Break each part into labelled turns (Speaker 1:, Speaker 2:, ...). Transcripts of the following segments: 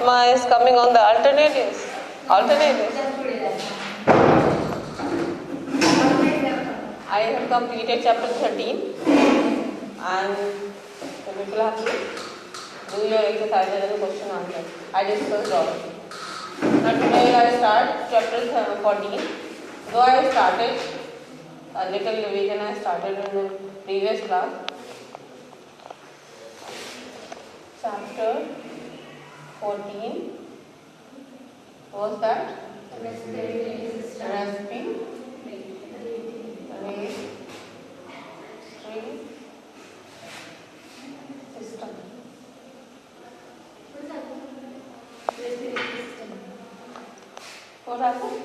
Speaker 1: plasma is coming on the alternatives. I have completed chapter 13 and the people have to do your exercises and question answer. I discussed all. Now today I start chapter 14. Though I started a little revision, I started in the previous class. Chapter 14 was that? Respiratory system. What happened?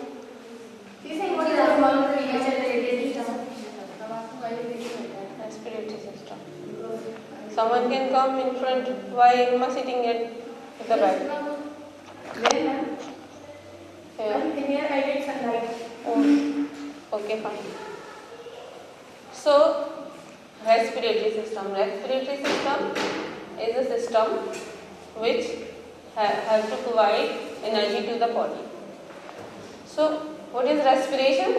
Speaker 1: Respiratory system. Someone can come in front. Why am I sitting at the back? Here. Here I get sunlight. Oh, okay, fine. So, respiratory system. Respiratory system is a system which has to provide energy to the body. So, what is respiration?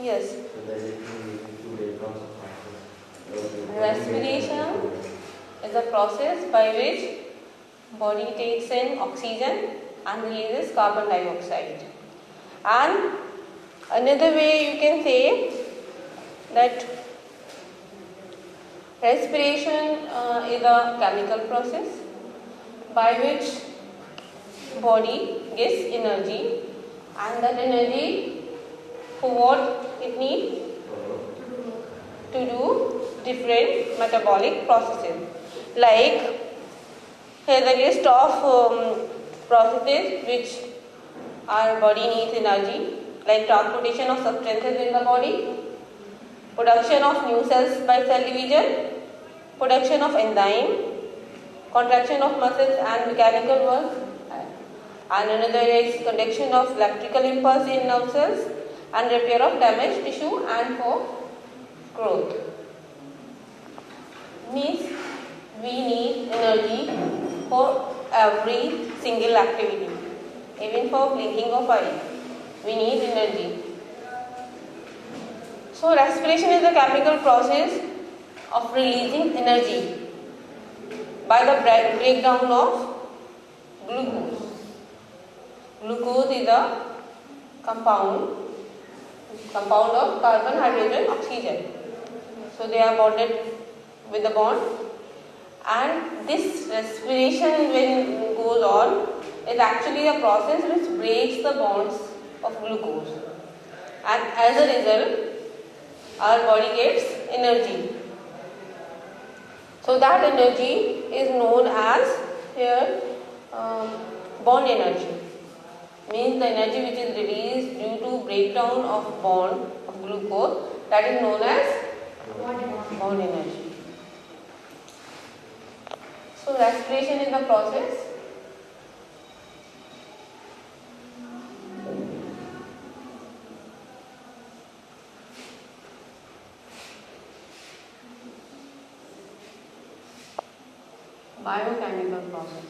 Speaker 1: Yes. Respiration is a process by which body takes in oxygen and releases carbon dioxide. And another way you can say that respiration is a chemical process by which body gets energy, and that energy for what it needs to do different metabolic processes. Like here the list of processes which our body needs energy, like transportation of substances in the body, production of new cells by cell division, production of enzyme, contraction of muscles and mechanical work, and another is conduction of electrical impulse in nerve cells, and repair of damaged tissue and for growth. Means we need energy for every single activity. Even for blinking of eye, we need energy. So respiration is a chemical process of releasing energy by the breakdown of glucose. Glucose is a compound of carbon, hydrogen, oxygen. So they are bonded with the bond, and this respiration when it goes on is actually a process which breaks the bonds of glucose, and as a result our body gets energy. So that energy is known as here bond energy. Means the energy which is released due to breakdown of bond of glucose, that is known as bond energy. So respiration is the process biochemical process.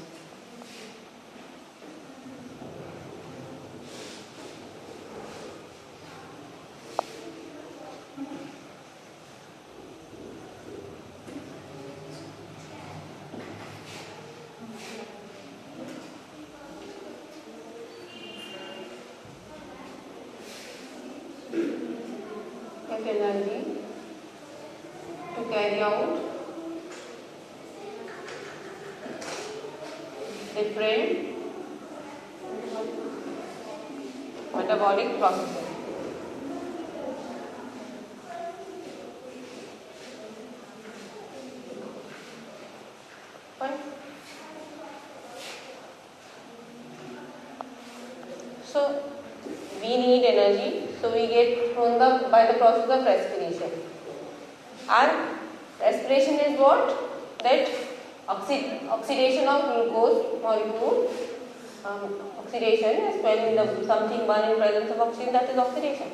Speaker 1: Energy to carry out different metabolic processes. Fine. So we need energy, so we get from by the process of respiration. And respiration is what? That oxidation of glucose molecule, oxidation is when something burns in presence of oxygen, that is oxidation.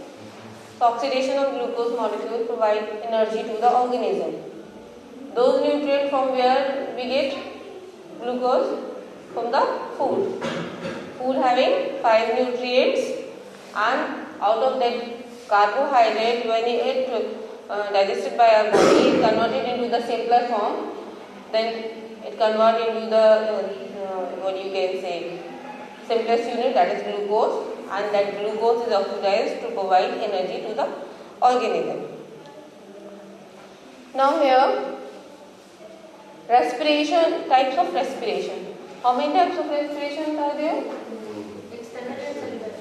Speaker 1: So oxidation of glucose molecule provides energy to the organism. Those nutrients from where we get glucose? From the food. Food having 5 nutrients, and out of that carbohydrate, when it digested by our body, is converted into the simpler form, then it converts into the what you can say simplest unit, that is glucose, and that glucose is oxidized to provide energy to the organism. Now here, respiration, types of respiration. How many types of respiration are there?
Speaker 2: External and central.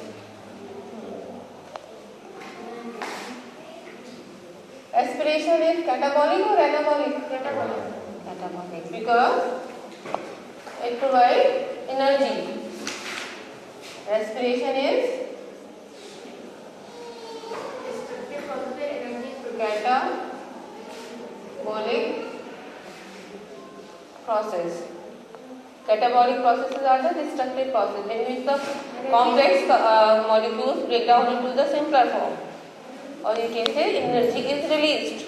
Speaker 1: Respiration is catabolic or anabolic?
Speaker 2: Catabolic.
Speaker 1: Catabolic, because it provides energy. Respiration is
Speaker 2: Destructive process where energy is produced.
Speaker 1: catabolic process. Catabolic processes are the destructive process in which the complex molecules break down into the simpler form, or you can say energy is released.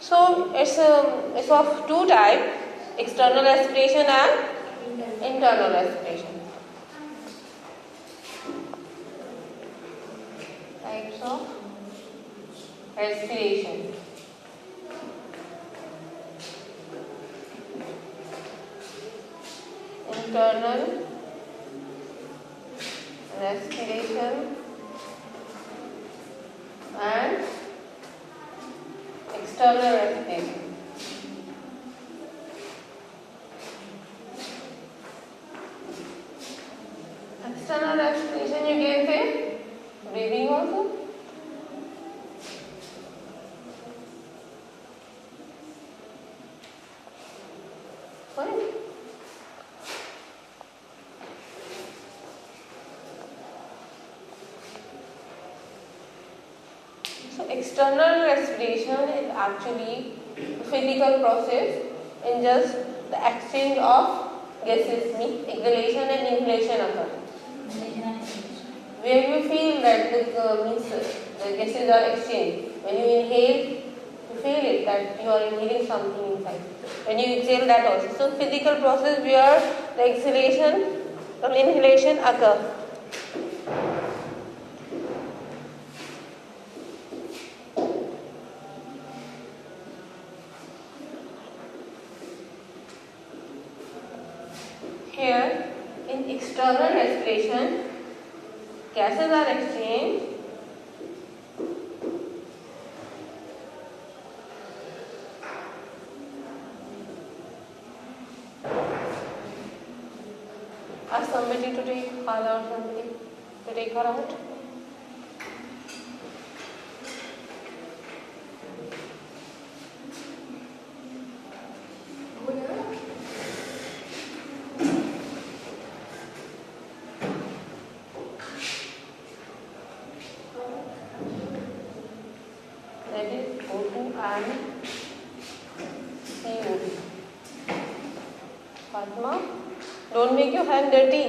Speaker 1: So it's of two types: external respiration and internal respiration. Types of respiration. Internal respiration and external respiration. External respiration, you can say breathing also. Fine. So external respiration is actually a physical process in just the exchange of gases, means exhalation and inhalation occur. Where you feel that the gases are exchanged. When you inhale, you feel it that you are inhaling something inside. When you exhale, that also. So physical process where the exhalation or inhalation occur. Here, in external respiration, gases are exchanged ask somebody to take her out, somebody to take her out. That is O2 and CO2. Fatma, don't make your hand dirty.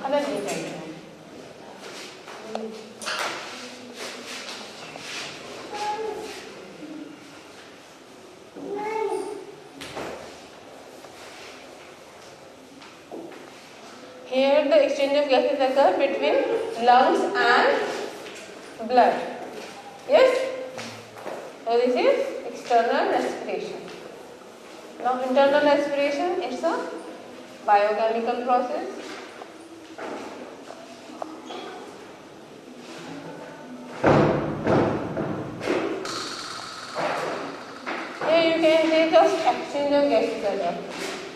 Speaker 1: अलग नहीं चाहिए. Here the exchange of gases occur between lungs and blood. Yes? So this is external respiration. Now internal respiration, it's a biochemical process. Here you can say just exchange of gases occur.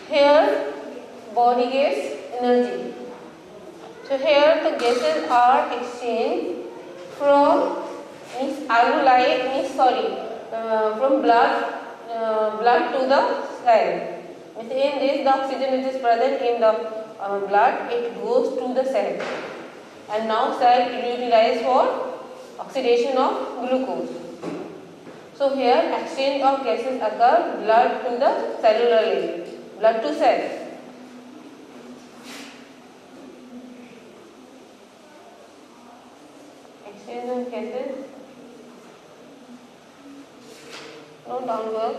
Speaker 1: Here body gas, energy. So here the gases are exchanged from from blood to the cell. In this, the oxygen which is present in the blood, it goes to the cell, and now cell is utilized for oxidation of glucose. So here exchange of gases occur blood to the cellular level, blood to cell. Exchange of gases, no downward.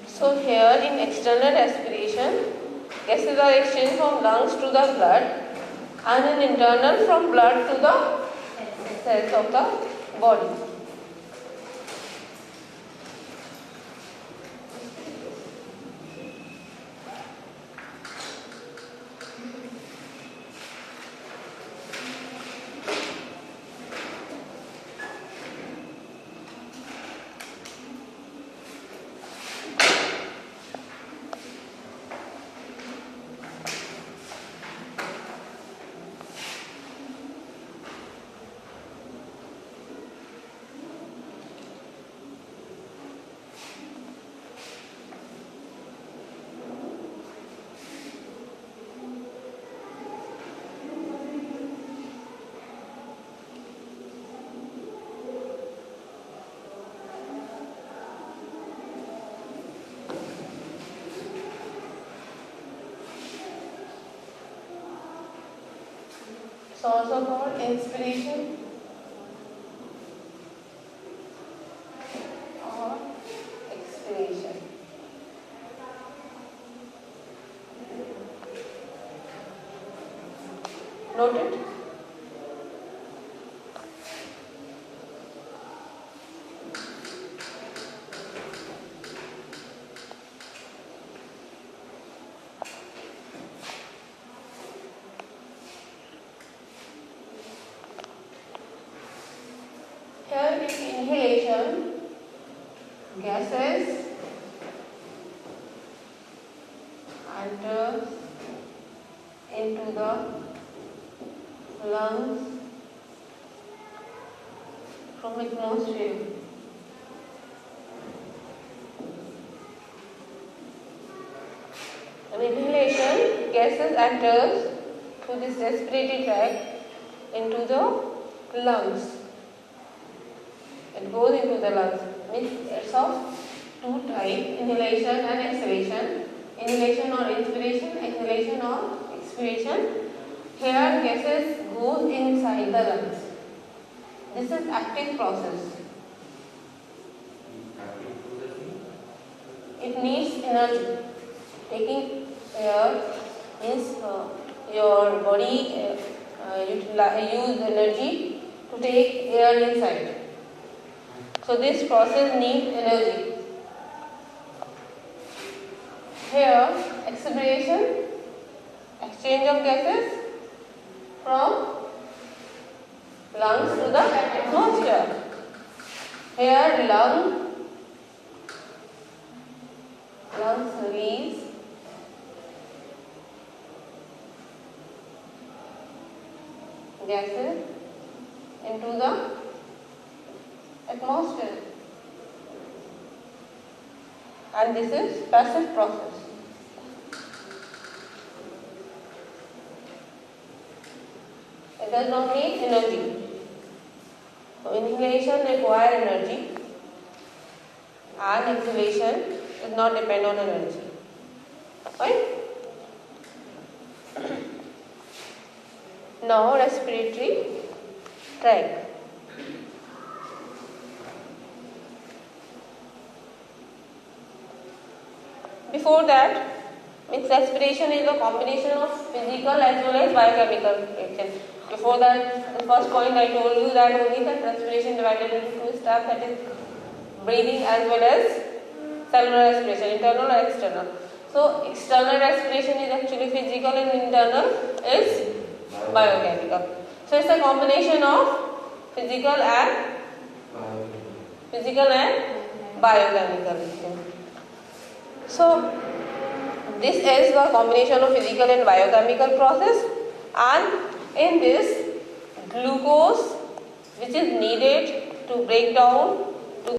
Speaker 1: So here in external respiration, gases are exchanged from lungs to the blood, and in internal from blood to the cells of the body. So also called inspiration or expiration. Noted? Here is inhalation, gases enter into the lungs from atmosphere. And inhalation, gases enters through this respiratory tract into the lungs. It goes into the lungs. Means it's of two types: inhalation and exhalation. Inhalation or inspiration, exhalation or expiration. Here gases goes inside the lungs. This is active process. It needs energy. Taking air means your body use energy to take air inside. So this process needs energy. Here expiration, exchange of gases from lungs to the atmosphere. Here lungs release gases into the atmosphere, and this is passive process. It does not need energy. So inhalation requires energy, and exhalation does not depend on energy. Right? Now respiratory tract. Before that, means respiration is a combination of physical as well as biochemical reaction. Before that, the first point I told you that only that respiration divided into two steps, that is breathing as well as cellular respiration, internal or external. So external respiration is actually physical and internal is biochemical. So it's a combination of physical and biochemical. So this is the combination of physical and biochemical process, and in this glucose, which is needed to break down